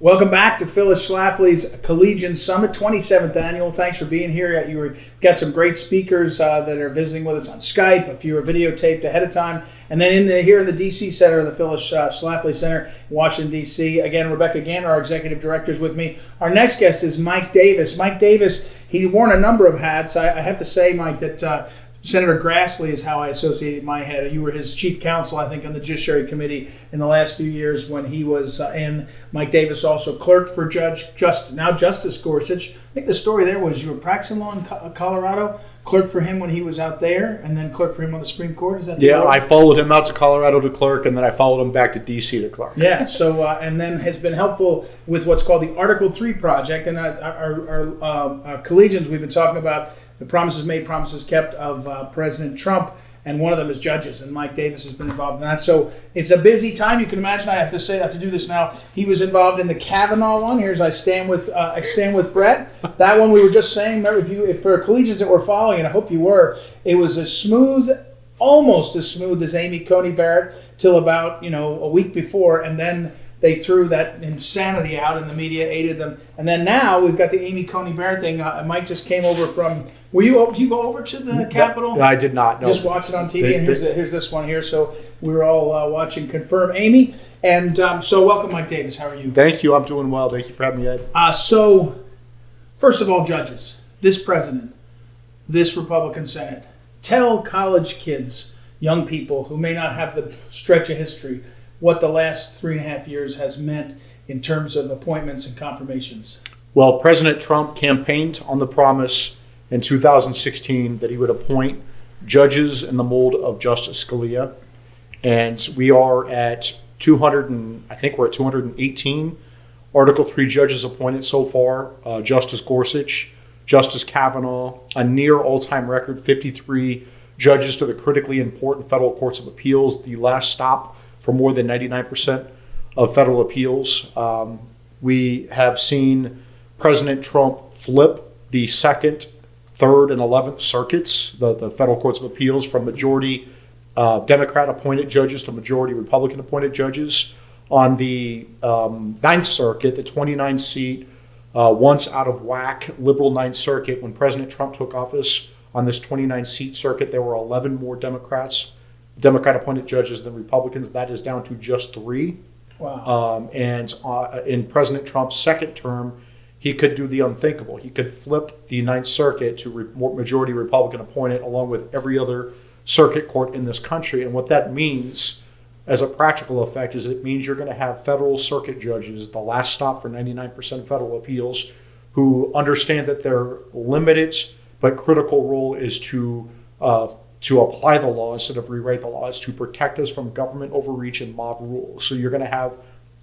Welcome back to Phyllis Schlafly's Collegians Summit, 27th annual. Thanks for being here. You got some great speakers that are visiting with us on Skype. A few are videotaped ahead of time. And then here in the D.C. Center, the Phyllis Schlafly Center in Washington, D.C. Again, Rebecca Gann, our executive director, is with me. Our next guest is Mike Davis. Mike Davis, he worn a number of hats. I have to say, Mike, that Senator Grassley is how I associated my head. You were his chief counsel, I think, on the Judiciary Committee in the last few years when he was in. Mike Davis also clerked for Justice Gorsuch. I think the story there was you were practicing law in Colorado, clerked for him when he was out there, and then clerked for him on the Supreme Court. Is that the order? I followed him out to Colorado to clerk, and then I followed him back to D.C. to clerk. Yeah, so and then has been helpful with what's called the Article 3 project. And our collegians, we've been talking about the promises made, promises kept of President Trump, and one of them is judges, and Mike Davis has been involved in that. So it's a busy time. You can imagine. I have to do this now. He was involved in the Kavanaugh one. Here's I stand with Brett. That one we were just saying. Remember, if for collegians that were following, and I hope you were, it was almost as smooth as Amy Coney Barrett till about a week before, and then they threw that insanity out, and the media aided them. And then now we've got the Amy Coney Barrett thing. Mike just came over from. Did you go over to the Capitol? No, I did not. No. Just watch it on TV, and here's this one here. So we were all watching Confirm Amy. And so welcome, Mike Davis. How are you? Thank you. I'm doing well. Thank you for having me, Ed. So first of all, judges, this president, this Republican Senate, tell college kids, young people who may not have the stretch of history, what the last 3.5 years has meant in terms of appointments and confirmations. Well, President Trump campaigned on the promise in 2016 that he would appoint judges in the mold of Justice Scalia. And we are at 218 Article 3 judges appointed so far. Justice Gorsuch, Justice Kavanaugh, a near all-time record, 53 judges to the critically important federal courts of appeals, the last stop for more than 99% of federal appeals. We have seen President Trump flip the 2nd, 3rd, and 11th circuits, the federal courts of appeals, from majority Democrat-appointed judges to majority Republican-appointed judges. On the 9th Circuit, the 29-seat, once out of whack liberal 9th Circuit, when President Trump took office on this 29-seat circuit, there were 11 more Democrat-appointed judges than Republicans. That is down to just 3. Wow. And in President Trump's second term, he could do the unthinkable. He could flip the 9th Circuit to majority Republican appointed, along with every other circuit court in this country. And what that means as a practical effect is it means you're going to have federal circuit judges, the last stop for 99% of federal appeals, who understand that their limited but critical role is to apply the law instead of rewrite the law, is to protect us from government overreach and mob rule. So you're going to have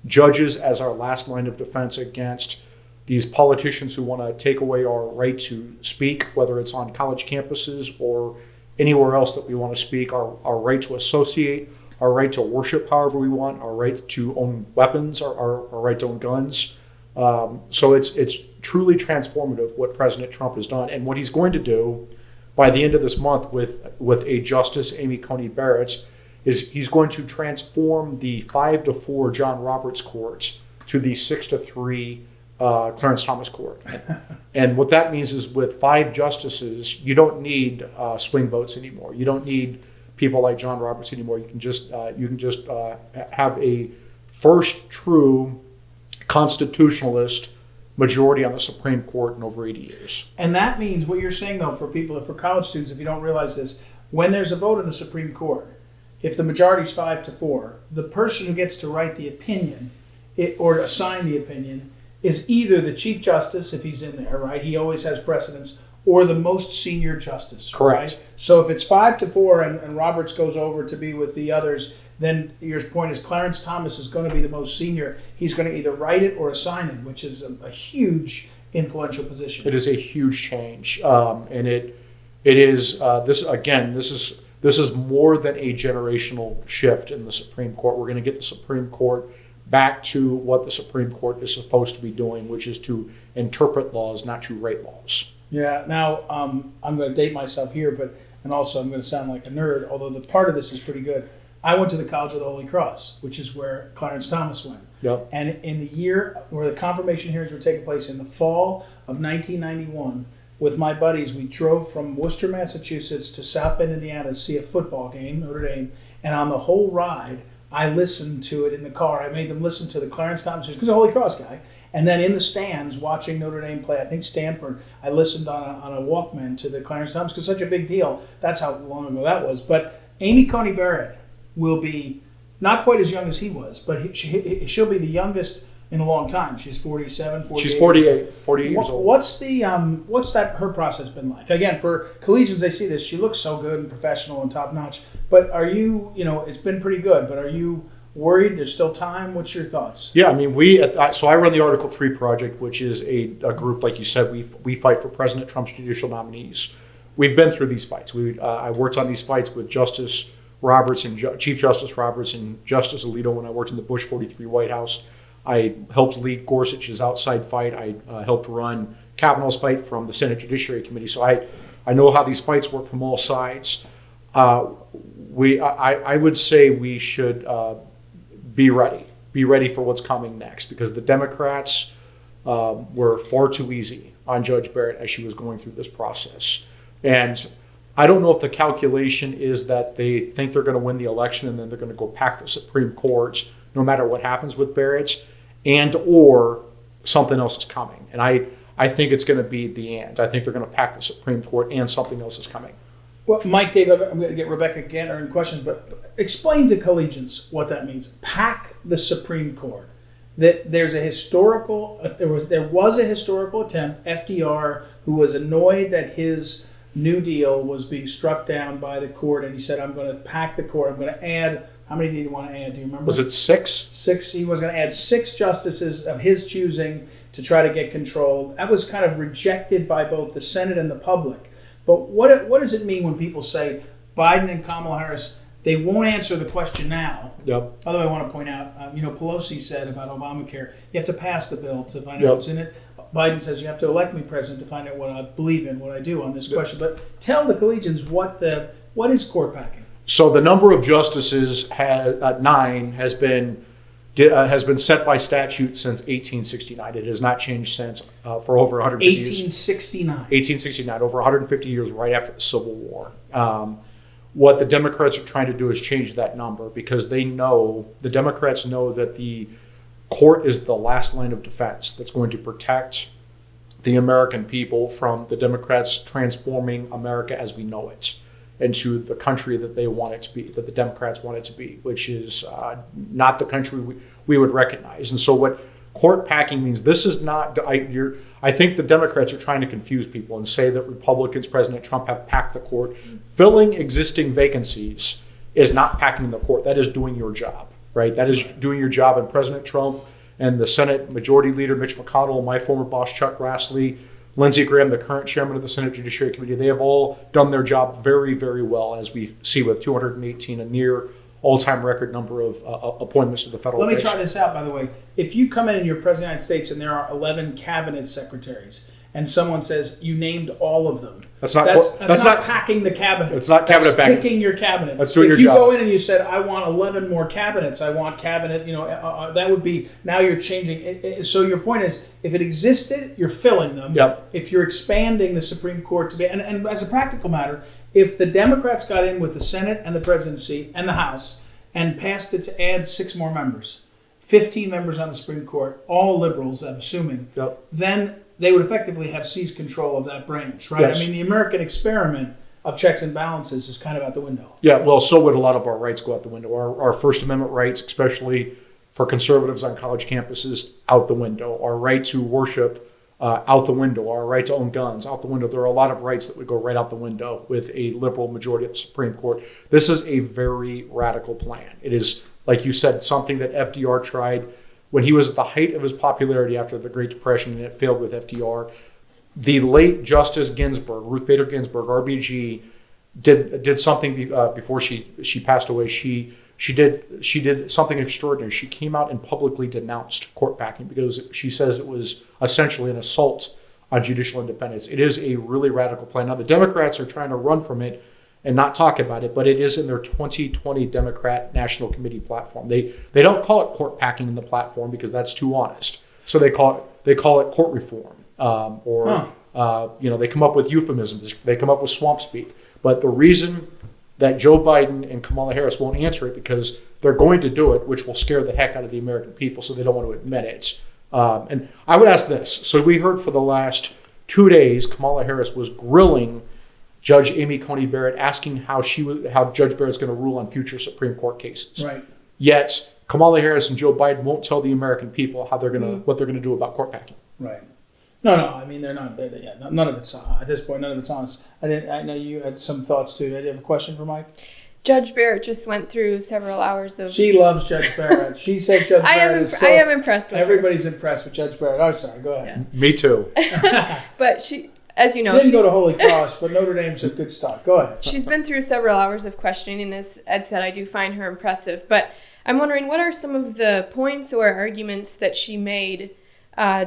judges as our last line of defense against these politicians who want to take away our right to speak, whether it's on college campuses or anywhere else that we want to speak, our right to associate, our right to worship however we want, our right to own weapons, our right to own guns. So it's truly transformative what President Trump has done. And what he's going to do by the end of this month with a Justice Amy Coney Barrett is he's going to transform the 5-4 John Roberts court to the 6-3 Clarence Thomas Court. And what that means is with 5 justices, you don't need swing votes anymore. You don't need people like John Roberts anymore. You can just have a first true constitutionalist majority on the Supreme Court in over 80 years. And that means what you're saying, though, for college students, if you don't realize this, when there's a vote in the Supreme Court, if the majority's 5-4, the person who gets to write the opinion or assign the opinion is either the Chief Justice, if he's in there, right? He always has precedence, or the most senior justice. Correct. Right? So if it's 5-4 and Roberts goes over to be with the others, then your point is Clarence Thomas is going to be the most senior. He's going to either write it or assign it, which is a huge influential position. It is a huge change, and it is this is more than a generational shift in the Supreme Court. We're going to get the Supreme Court back to what the Supreme Court is supposed to be doing, which is to interpret laws, not to write laws. Yeah. Now, I'm going to date myself here, and also I'm going to sound like a nerd, although the part of this is pretty good. I went to the College of the Holy Cross, which is where Clarence Thomas went. Yep. And in the year where the confirmation hearings were taking place in the fall of 1991, with my buddies, we drove from Worcester, Massachusetts to South Bend, Indiana to see a football game, Notre Dame. And on the whole ride, I listened to it in the car. I made them listen to the Clarence Thomas, because I'm a Holy Cross guy. And then in the stands, watching Notre Dame play, I think Stanford, I listened on a Walkman to the Clarence Thomas, because it's such a big deal. That's how long ago that was. But Amy Coney Barrett will be not quite as young as he was, but she'll be the youngest in a long time. She's 47, 48. She's 48 years old. What's her process been like? Again, for collegians, they see this. She looks so good and professional and top notch. But are you, it's been pretty good, but are you worried there's still time? What's your thoughts? Yeah, I mean, so I run the Article 3 project, which is a group, like you said, we fight for President Trump's judicial nominees. We've been through these fights. I worked on these fights with Justice Roberts and Chief Justice Roberts and Justice Alito when I worked in the Bush 43 White House. I helped lead Gorsuch's outside fight. I helped run Kavanaugh's fight from the Senate Judiciary Committee. So I know how these fights work from all sides. I would say we should be ready. Be ready for what's coming next, because the Democrats were far too easy on Judge Barrett as she was going through this process. And I don't know if the calculation is that they think they're going to win the election and then they're going to go pack the Supreme Court no matter what happens with Barrett, and or something else is coming. And I think it's going to be the and. I think they're going to pack the Supreme Court and something else is coming. Well, Mike, Dave, I'm going to get Rebecca Ganter in questions, but explain to collegians what that means. Pack the Supreme Court. That there was a historical attempt. FDR, who was annoyed that his New Deal was being struck down by the court, and he said, "I'm going to pack the court. I'm going to add." How many did he want to add? Do you remember? Was it 6? 6. He was going to add 6 justices of his choosing to try to get control. That was kind of rejected by both the Senate and the public. But what does it mean when people say Biden and Kamala Harris, they won't answer the question now? Yep. Although I want to point out, Pelosi said about Obamacare, you have to pass the bill to find out what's in it. Biden says you have to elect me president to find out what I believe in, what I do on this question. But tell the collegians what is court packing? So the number of justices, 9, has been set by statute since 1869. It has not changed since for over 150 years. 1869, over 150 years, right after the Civil War. What the Democrats are trying to do is change that number, because the Democrats know that the court is the last line of defense that's going to protect the American people from the Democrats transforming America as we know it into the country that they want it to be, that the Democrats want it to be, which is not the country we would recognize. And so what court packing means, this is not, I think the Democrats are trying to confuse people and say that Republicans, President Trump, have packed the court. Filling existing vacancies is not packing the court. That is doing your job, right? That is doing your job. And President Trump and the Senate Majority Leader Mitch McConnell, my former boss Chuck Grassley, Lindsey Graham, the current chairman of the Senate Judiciary Committee, they have all done their job very, very well, as we see with 218, a near all-time record number of appointments to the federal bench. Let me try this out, by the way. If you come in and you're President of the United States and there are 11 cabinet secretaries, and someone says you named all of them, that's not packing the cabinet. It's not cabinet packing. That's picking your cabinet. That's doing your job. If you go in and you said, I want 11 more cabinets, I want cabinet, that would be, now you're changing. So your point is, if it existed, you're filling them. Yep. If you're expanding the Supreme Court to be, and as a practical matter, if the Democrats got in with the Senate and the presidency and the House and passed it to add 6 more members, 15 members on the Supreme Court, all liberals, I'm assuming, then they would effectively have seized control of that branch, right? Yes. I mean, the American experiment of checks and balances is kind of out the window. Yeah, well, so would a lot of our rights go out the window. Our First Amendment rights, especially for conservatives on college campuses, out the window. Our right to worship, out the window. Our right to own guns, out the window. There are a lot of rights that would go right out the window with a liberal majority at the Supreme Court. This is a very radical plan. It is, like you said, something that FDR tried when he was at the height of his popularity after the Great Depression, and it failed with FDR. The late Justice Ginsburg, Ruth Bader Ginsburg, RBG, did something before she passed away. She did something extraordinary. She came out and publicly denounced court packing because she says it was essentially an assault on judicial independence. It is a really radical plan. Now the Democrats are trying to run from it and not talk about it, but it is in their 2020 Democrat National Committee platform. They don't call it court packing in the platform because that's too honest. So they call it court reform, they come up with euphemisms. They come up with swamp speak. But the reason that Joe Biden and Kamala Harris won't answer it because they're going to do it, which will scare the heck out of the American people, so they don't want to admit it. And I would ask this. So we heard for the last 2 days, Kamala Harris was grilling Judge Amy Coney Barrett, asking how Judge Barrett's going to rule on future Supreme Court cases. Right. Yet Kamala Harris and Joe Biden won't tell the American people what they're going to do about court packing. Right. No. I mean, they're not. None of it's at this point. None of it's honest. I know you had some thoughts too. Did you have a question for Mike? Judge Barrett just went through several hours of. She loves Judge Barrett. She said Judge Barrett I am impressed with everybody's impressed with Judge Barrett. Oh, sorry. Go ahead. Yes. Me too. But she, as you know, she didn't go to Holy Cross, but Notre Dame's a good start. Go ahead. She's been through several hours of questioning, and as Ed said, I do find her impressive. But I'm wondering, what are some of the points or arguments that she made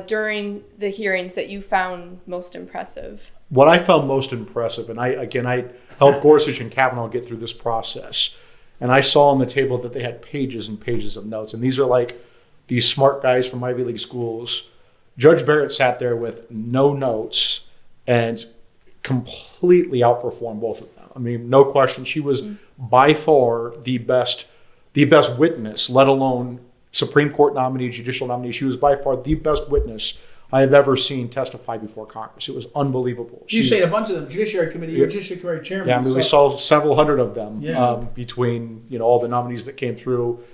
during the hearings that you found most impressive? What I found most impressive, and I helped Gorsuch and Kavanaugh get through this process, and I saw on the table that they had pages and pages of notes, and these are like these smart guys from Ivy League schools. Judge Barrett sat there with no notes and completely outperformed both of them. I mean, no question, she was by far the best witness, let alone Supreme Court nominee, judicial nominee. She was by far the best witness I have ever seen testify before Congress. It was unbelievable. You say a bunch of them, Judiciary Committee, you're Judiciary Committee Chairman. Yeah, I mean, we saw several hundred of them between all the nominees that came through,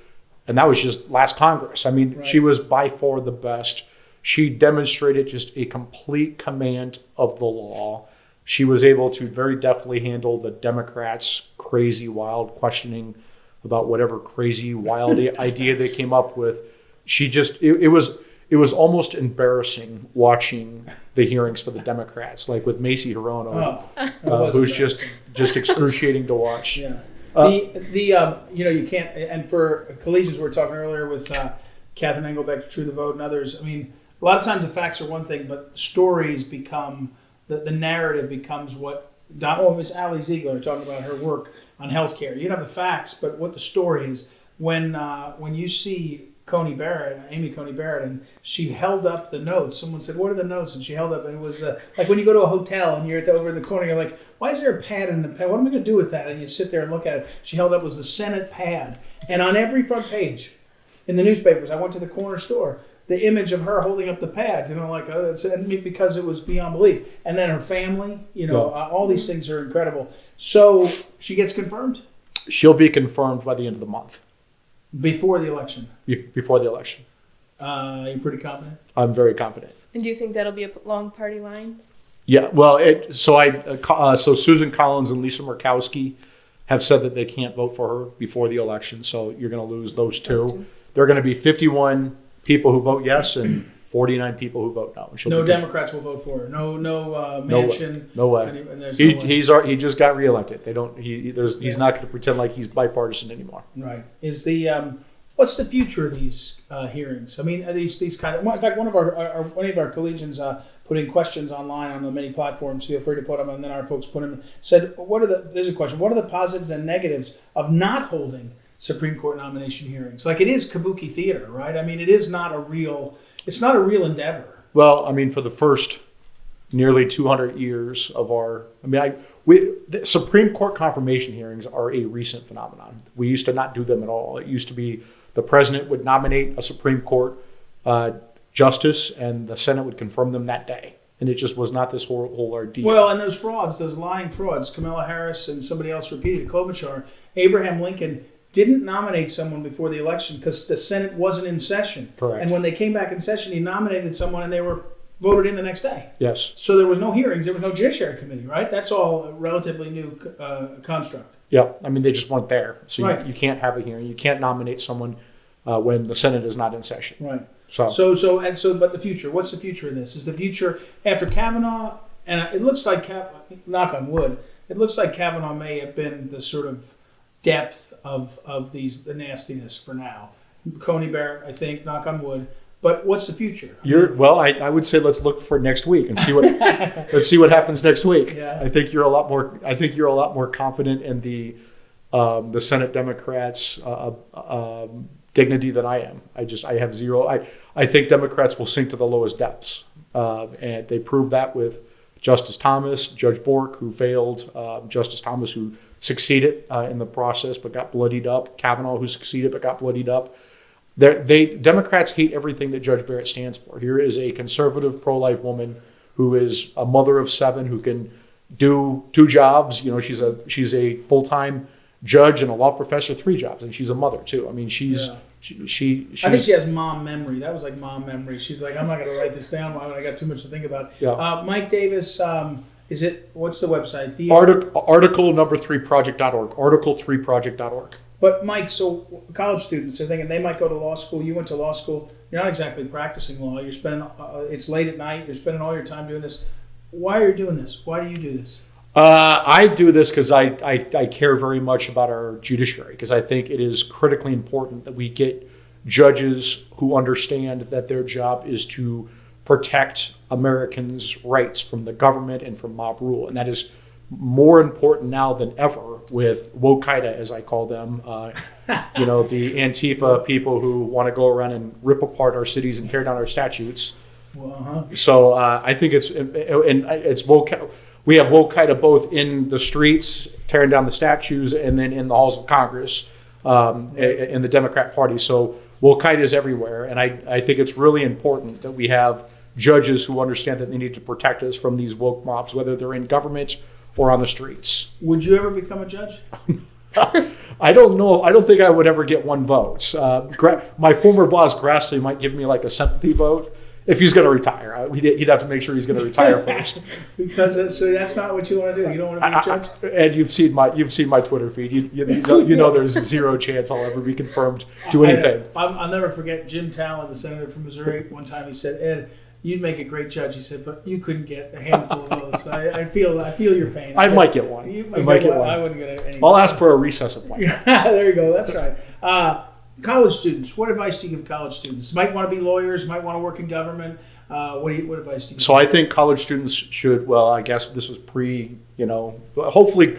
and that was just last Congress. I mean, She was by far the best. She demonstrated just a complete command of the law. She was able to very deftly handle the Democrats' crazy, wild questioning about whatever crazy, wild idea they came up with. She just, it was almost embarrassing watching the hearings for the Democrats, like with Macy Hirono, who's just excruciating to watch. Yeah. You can't, and for collegians we were talking earlier with Catherine Engelbeck, True the Vote, and others, I mean, a lot of times the facts are one thing, but stories become, the narrative becomes what, Miss Ali Ziegler talking about her work on healthcare. You don't have the facts, but what the story is. When you see Amy Coney Barrett, and she held up the notes. Someone said, "What are the notes?" And she held up, and it was like when you go to a hotel and you're over in the corner, you're like, "Why is there a pad in the pad? What am I going to do with that?" And you sit there and look at it. She held up was the Senate pad, and on every front page in the newspapers, I went to the corner store. The image of her holding up the pads, because it was beyond belief. And then her family, all these things are incredible. So she gets confirmed? She'll be confirmed by the end of the month. Before the election? Before the election. You're pretty confident? I'm very confident. And do you think that'll be along party lines? Yeah, well, so Susan Collins and Lisa Murkowski have said that they can't vote for her before the election, so you're going to lose those two. There are going to be 51 people who vote yes and 49 people who vote no. No Democrats will vote for her. No Manchin. No way. He just got reelected. He's not going to pretend like he's bipartisan anymore. Right. What's the future of these hearings? I mean, are these kind of? In fact, one of our collegians put in questions online on the many platforms. Feel free to put them, and then our folks put them. Said, there's a question. What are the positives and negatives of not holding Supreme Court nomination hearings? Like, it is kabuki theater, right? I mean, it's not a real endeavor. Well, I mean, for the first nearly 200 years of the Supreme Court confirmation hearings are a recent phenomenon. We used to not do them at all. It used to be the president would nominate a Supreme Court justice, and the Senate would confirm them that day. And it just was not this whole ordeal. Well, and those lying frauds, Kamala Harris and somebody else repeated, Klobuchar, Abraham Lincoln didn't nominate someone before the election because the Senate wasn't in session. Correct. And when they came back in session, he nominated someone and they were voted in the next day. Yes. So there was no hearings. There was no Judiciary Committee, right? That's all a relatively new construct. Yeah. I mean, they just weren't there. So right. You can't have a hearing. You can't nominate someone when the Senate is not in session. Right. So, but the future, what's the future of this? Is the future after Kavanaugh, and it looks like, knock on wood, it looks like Kavanaugh may have been the sort of depth of the nastiness for now. Coney Barrett, I think, knock on wood, But what's the future? I would say let's look for next week and see what let's see what happens next week. Yeah. I think you're a lot more confident in the Senate Democrats' dignity than I am. I have zero. I think Democrats will sink to the lowest depths, and they proved that with Justice Thomas, Judge Bork, who failed, Justice Thomas, who succeeded in the process but got bloodied up, Kavanaugh, who succeeded but got bloodied up. Democrats hate everything that Judge Barrett stands for. Here is a conservative, pro-life woman who is a mother of 7 who can do 2 jobs. You know, she's a full-time judge and a law professor, 3 jobs, and she's a mother too. I mean, she's. I think she has mom memory. That was like mom memory. She's like, I'm not going to write this down. I got too much to think about. Yeah. Mike Davis, what's the website? The article number 3project.org. Article3project.org. But Mike, so college students are thinking they might go to law school. You went to law school. You're not exactly practicing law. You're spending. It's late at night. You're spending all your time doing this. Why are you doing this? Why do you do this? I do this because I care very much about our judiciary, because I think it is critically important that we get judges who understand that their job is to protect Americans' rights from the government and from mob rule. And that is more important now than ever with woke-ida, as I call them, the Antifa people who want to go around and rip apart our cities and tear down our statutes. So I think it's woke. We have woke-ida both in the streets, tearing down the statues, and then in the halls of Congress, in the Democrat Party. So woke-ida is everywhere, and I think it's really important that we have judges who understand that they need to protect us from these woke mobs, whether they're in government or on the streets. Would you ever become a judge? I don't know. I don't think I would ever get one vote. My former boss, Grassley, might give me like a sympathy vote if he's going to retire. He'd have to make sure he's going to retire first. So that's not what you want to do. You don't want to be a judge? And you've seen my Twitter feed. You know there's zero chance I'll ever be confirmed to anything. I'll never forget Jim Talon, the senator from Missouri. One time he said, "Ed, you'd make a great judge." He said, "But you couldn't get a handful of votes." I feel your pain. I might get one. I might get one. I wouldn't get any. I'll ask for a recess appointment. There you go. That's right. College students. What advice do you give college students? Might want to be lawyers. Might want to work in government. What advice do you give? So I think college students should. Well, I guess this was hopefully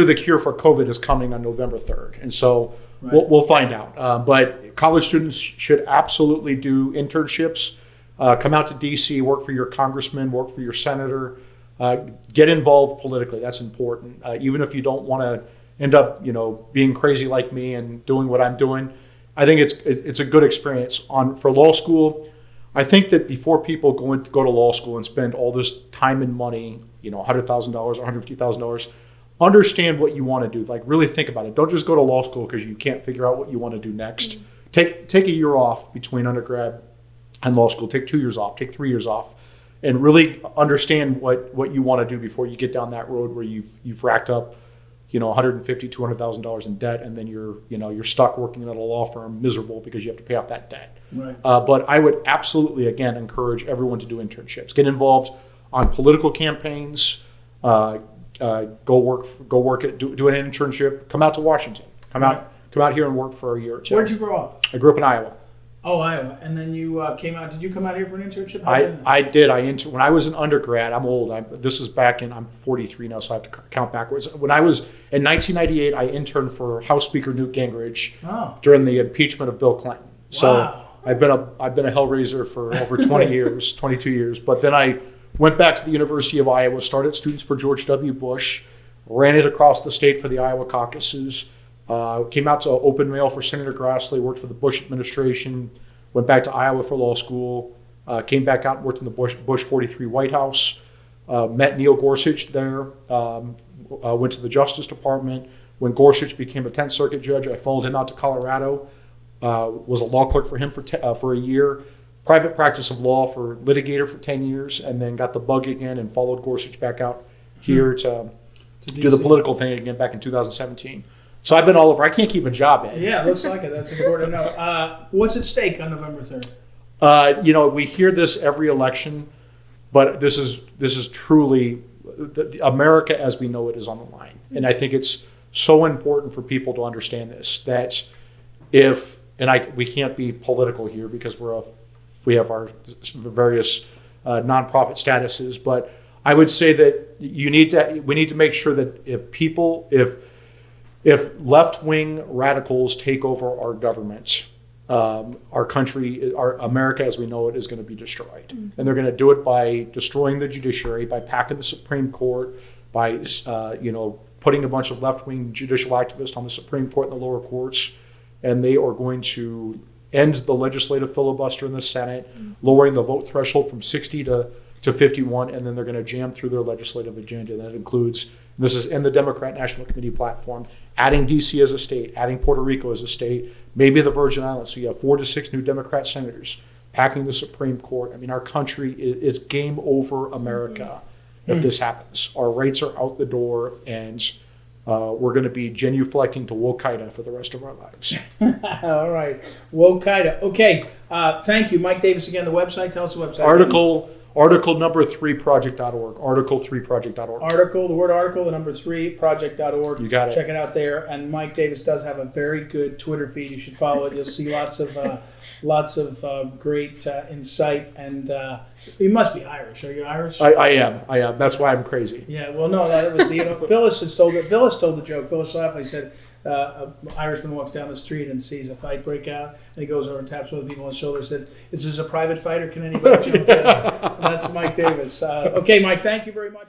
the cure for COVID is coming on November 3rd, and so we'll find out. But college students should absolutely do internships. Come out to D.C., work for your congressman, work for your senator, get involved politically. That's important. Even if you don't want to end up, being crazy like me and doing what I'm doing, I think it's a good experience. For law school, I think that before people go to law school and spend all this time and money, $100,000 or $150,000, understand what you want to do. Like, really think about it. Don't just go to law school because you can't figure out what you want to do next. Take a year off between undergrad and law school. Take 2 years off, take 3 years off, and really understand what you want to do before you get down that road where you've racked up, $150,000, $200,000 in debt, and then you're stuck working at a law firm, miserable because you have to pay off that debt. Right. But I would absolutely, again, encourage everyone to do internships. Get involved on political campaigns. Go work at do an internship. Come out to Washington. Come out here and work for a year or two. Where'd you grow up? I grew up in Iowa. Oh, Iowa. And then you came out. Did you come out here for an internship? I did. When I was an undergrad, I'm old. This is I'm 43 now, so I have to count backwards. When I was in 1998, I interned for House Speaker Newt Gingrich during the impeachment of Bill Clinton. So wow. I've been a hellraiser for over 20 years, 22 years. But then I went back to the University of Iowa, started Students for George W. Bush, ran it across the state for the Iowa caucuses. Came out to open mail for Senator Grassley, worked for the Bush administration, went back to Iowa for law school, came back out and worked in the Bush 43 White House, met Neil Gorsuch there, went to the Justice Department. When Gorsuch became a 10th Circuit judge, I followed him out to Colorado, was a law clerk for him for a year, private practice of law for litigator for 10 years, and then got the bug again and followed Gorsuch back out here to do the political thing again back in 2017. So I've been all over. I can't keep a job in. Yeah, it looks like it. That's important to know. What's at stake on November 3rd? We hear this every election, but this is truly America as we know it is on the line. And I think it's so important for people to understand this, that we can't be political here because We have our various nonprofit statuses, but I would say that we need to make sure that if left-wing radicals take over our government, our country, our America as we know it, is going to be destroyed. Mm-hmm. And they're going to do it by destroying the judiciary, by packing the Supreme Court, by putting a bunch of left-wing judicial activists on the Supreme Court and the lower courts, and they are going to end the legislative filibuster in the Senate, lowering the vote threshold from 60 to 51, and then they're going to jam through their legislative agenda. That includes, this is in the Democrat National Committee platform, adding D.C. as a state, adding Puerto Rico as a state, maybe the Virgin Islands. So you have 4 to 6 new Democrat senators packing the Supreme Court. I mean, our country is game over America if this happens. Our rights are out the door, and we're going to be genuflecting to Wokaida for the rest of our lives. All right. Wokaida. Okay. Thank you. Mike Davis, again, the website. Tell us the website. Article number 3project.org. Article3project.org. Article, the word article, the number 3project.org. You got it. Check it out there. And Mike Davis does have a very good Twitter feed. You should follow it. You'll see lots of great insight. And you must be Irish. Are you Irish? I am. That's why I'm crazy. Yeah. Well, no, that was Phyllis told the joke. Phyllis Schlafly said, an Irishman walks down the street and sees a fight break out, and he goes over and taps one of the people on the shoulder and said, "Is this a private fight or can anybody jump in?" That's Mike Davis. Okay, Mike, thank you very much.